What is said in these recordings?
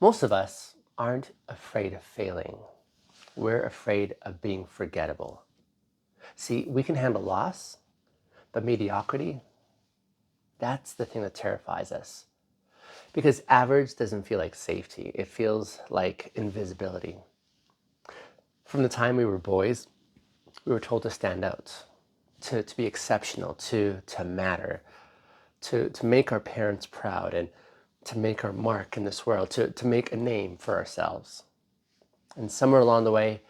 Most of us aren't afraid of failing. We're afraid of being forgettable. See, we can handle loss, but mediocrity, that's the thing that terrifies us. Because average doesn't feel like safety, it feels like invisibility. From the time we were boys, we were told to stand out, to be exceptional, to matter, to make our parents proud, and to make our mark in this world, to make a name for ourselves. And somewhere along the way,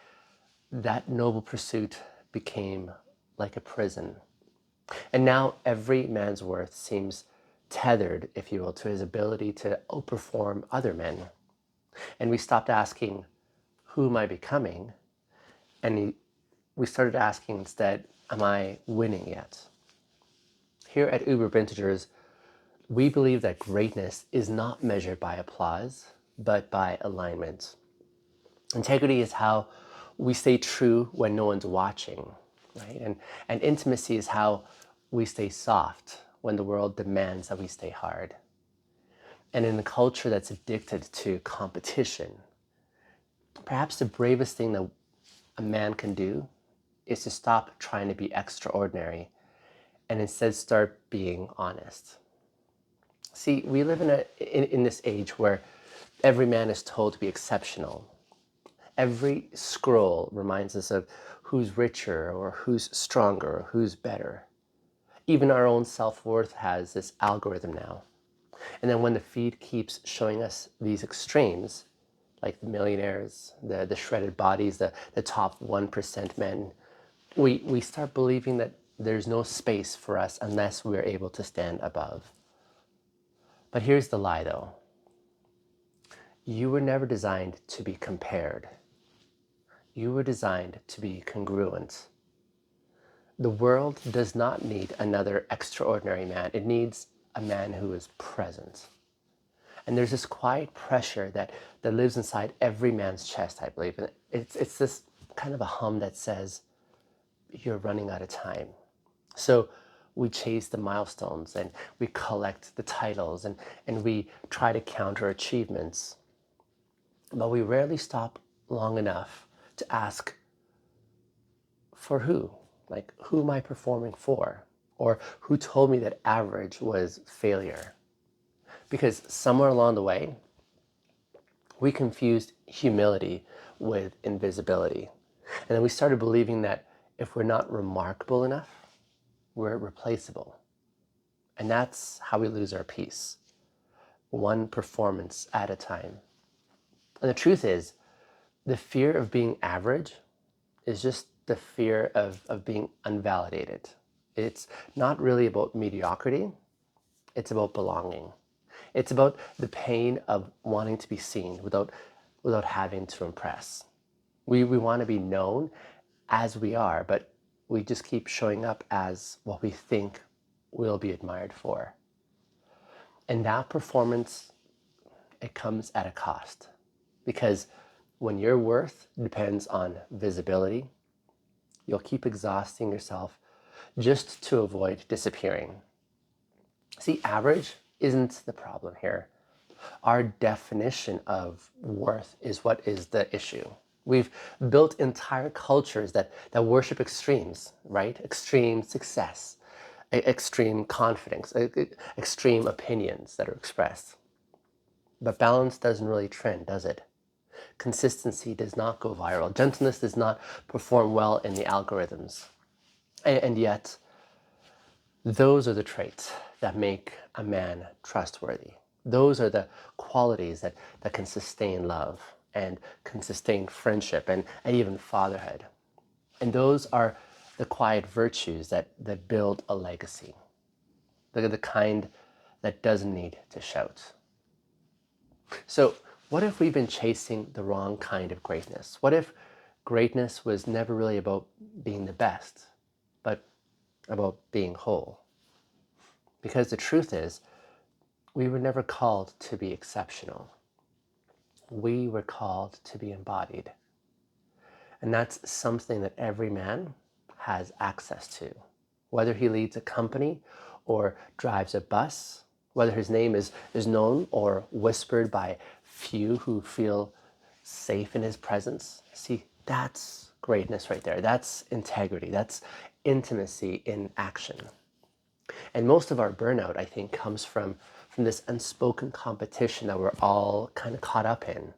that noble pursuit became like a prison. And now every man's worth seems tethered, if you will, to his ability to outperform other men. And we stopped asking, who am I becoming? And we started asking instead, am I winning yet? Here at Uber Bintegers, we believe that greatness is not measured by applause, but by alignment. Integrity is how we stay true when no one's watching, right? And intimacy is how we stay soft when the world demands that we stay hard. And in a culture that's addicted to competition, perhaps the bravest thing that a man can do is to stop trying to be extraordinary and instead start being honest. See, we live in this age where every man is told to be exceptional. Every scroll reminds us of who's richer or who's stronger or who's better. Even our own self-worth has this algorithm now. And then when the feed keeps showing us these extremes, like the millionaires, the shredded bodies, the top 1% men, we start believing that there's no space for us unless we're able to stand above. But here's the lie though. You were never designed to be compared. You were designed to be congruent. The world does not need another extraordinary man. It needs a man who is present. And there's this quiet pressure that lives inside every man's chest, I believe. And it's this kind of a hum that says, you're running out of time. So we chase the milestones and we collect the titles and we try to counter achievements. But we rarely stop long enough to ask, for who? Like, who am I performing for? Or who told me that average was failure? Because somewhere along the way, we confused humility with invisibility. And then we started believing that if we're not remarkable enough, we're replaceable. And that's how we lose our peace, one performance at a time. And the truth is, the fear of being average is just the fear of being unvalidated. It's not really about mediocrity, it's about belonging. It's about the pain of wanting to be seen without having to impress. We want to be known as we are, but we just keep showing up as what we think we'll be admired for. And that performance, it comes at a cost. Because when your worth depends on visibility, you'll keep exhausting yourself just to avoid disappearing. See, average isn't the problem here. Our definition of worth is what is the issue. We've built entire cultures that worship extremes, right? Extreme success, extreme confidence, extreme opinions that are expressed. But balance doesn't really trend, does it? Consistency does not go viral. Gentleness does not perform well in the algorithms. And yet, those are the traits that make a man trustworthy. Those are the qualities that can sustain love and can sustain friendship and even fatherhood. And those are the quiet virtues that build a legacy. They're the kind that doesn't need to shout. So what if we've been chasing the wrong kind of greatness? What if greatness was never really about being the best, but about being whole? Because the truth is, we were never called to be exceptional. We were called to be embodied. And that's something that every man has access to. Whether he leads a company or drives a bus whether his name is known or whispered by few who feel safe in his presence. See, that's greatness right there. That's integrity. That's intimacy in action. And most of our burnout, I think, comes from this unspoken competition that we're all kind of caught up in.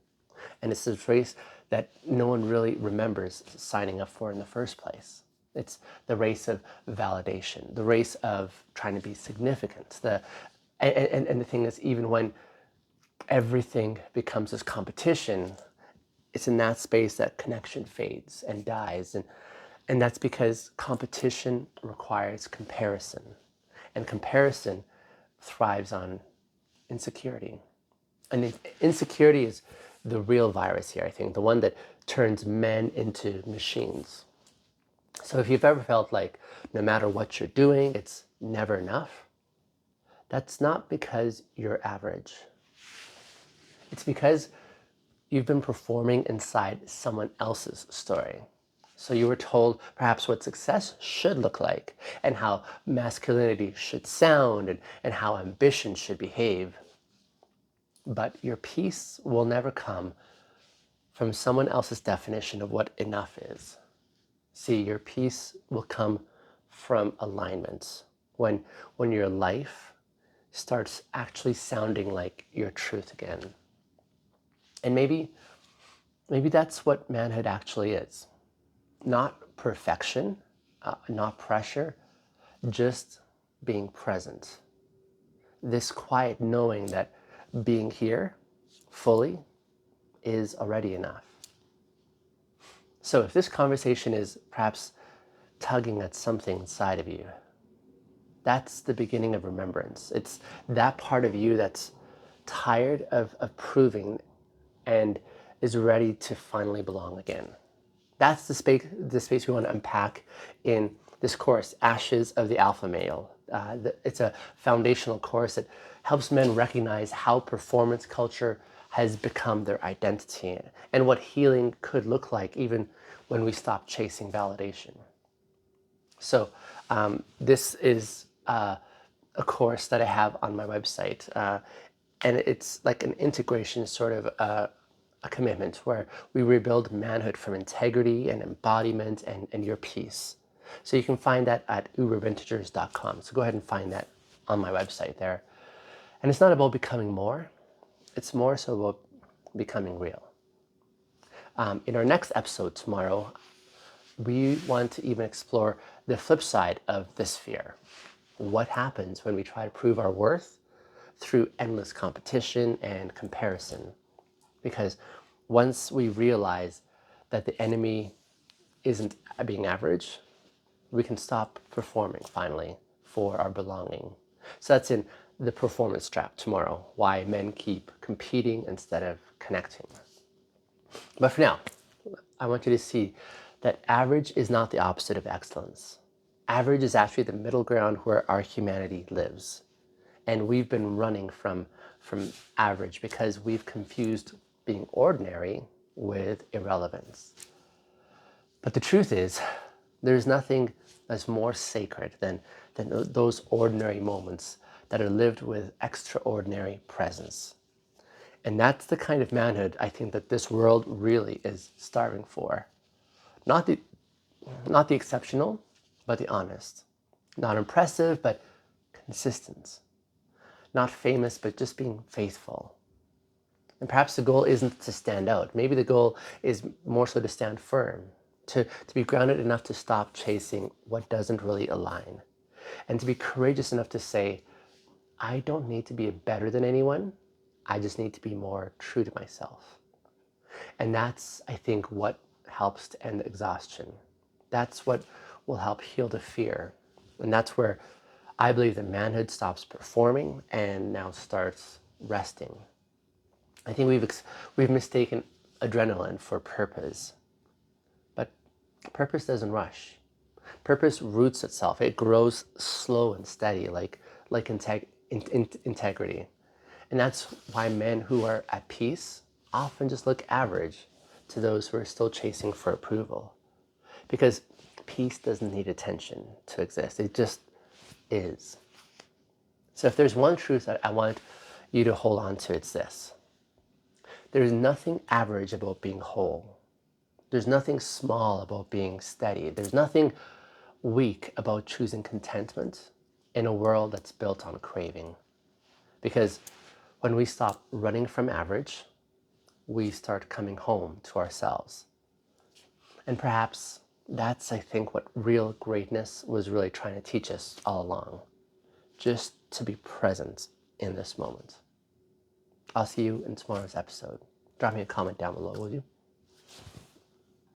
And it's this race that no one really remembers signing up for in the first place. It's the race of validation, the race of trying to be significant. And the thing is, even when everything becomes this competition, it's in that space that connection fades and dies. And that's because competition requires comparison. And comparison thrives on insecurity. And insecurity is the real virus here, I think, the one that turns men into machines. So if you've ever felt like no matter what you're doing, it's never enough, that's not because you're average. It's because you've been performing inside someone else's story. So you were told perhaps what success should look like and how masculinity should sound and how ambition should behave. But your peace will never come from someone else's definition of what enough is. See, your peace will come from alignment. When your life starts actually sounding like your truth again. And maybe that's what manhood actually is. Not perfection, not pressure, just being present. This quiet knowing that being here fully is already enough. So if this conversation is perhaps tugging at something inside of you, that's the beginning of remembrance. It's that part of you that's tired of proving and is ready to finally belong again. That's the space we want to unpack in this course, Ashes of the Alpha Male. It's a foundational course that helps men recognize how performance culture has become their identity and what healing could look like even when we stop chasing validation. So this is a course that I have on my website, and it's like an integration, sort of a commitment where we rebuild manhood from integrity and embodiment and your peace. So you can find that at uberbintegers.com. So go ahead and find that on my website there. And it's not about becoming more, it's more so about becoming real. In our next episode tomorrow, we want to even explore the flip side of this fear. What happens when we try to prove our worth through endless competition and comparison? Because once we realize that the enemy isn't being average, we can stop performing finally for our belonging. So that's in the performance trap tomorrow, why men keep competing instead of connecting. But for now, I want you to see that average is not the opposite of excellence. Average is actually the middle ground where our humanity lives. And we've been running from average because we've confused being ordinary with irrelevance. But the truth is, there's nothing that's more sacred than those ordinary moments that are lived with extraordinary presence. And that's the kind of manhood I think that this world really is starving for. Not the exceptional, but the honest. Not impressive, but consistent. Not famous, but just being faithful. And perhaps the goal isn't to stand out. Maybe the goal is more so to stand firm, to be grounded enough to stop chasing what doesn't really align, and to be courageous enough to say, I don't need to be better than anyone. I just need to be more true to myself. And that's, I think, what helps to end exhaustion. That's what will help heal the fear. And that's where I believe that manhood stops performing and now starts resting. I think we've mistaken adrenaline for purpose. But purpose doesn't rush. Purpose roots itself. It grows slow and steady, like integrity. And that's why men who are at peace often just look average to those who are still chasing for approval. Because peace doesn't need attention to exist. It just is. So if there's one truth that I want you to hold on to, it's this. There's nothing average about being whole. There's nothing small about being steady. There's nothing weak about choosing contentment in a world that's built on craving. Because when we stop running from average, we start coming home to ourselves. And perhaps that's, I think, what real greatness was really trying to teach us all along. Just to be present in this moment. I'll see you in tomorrow's episode. Drop me a comment down below, will you?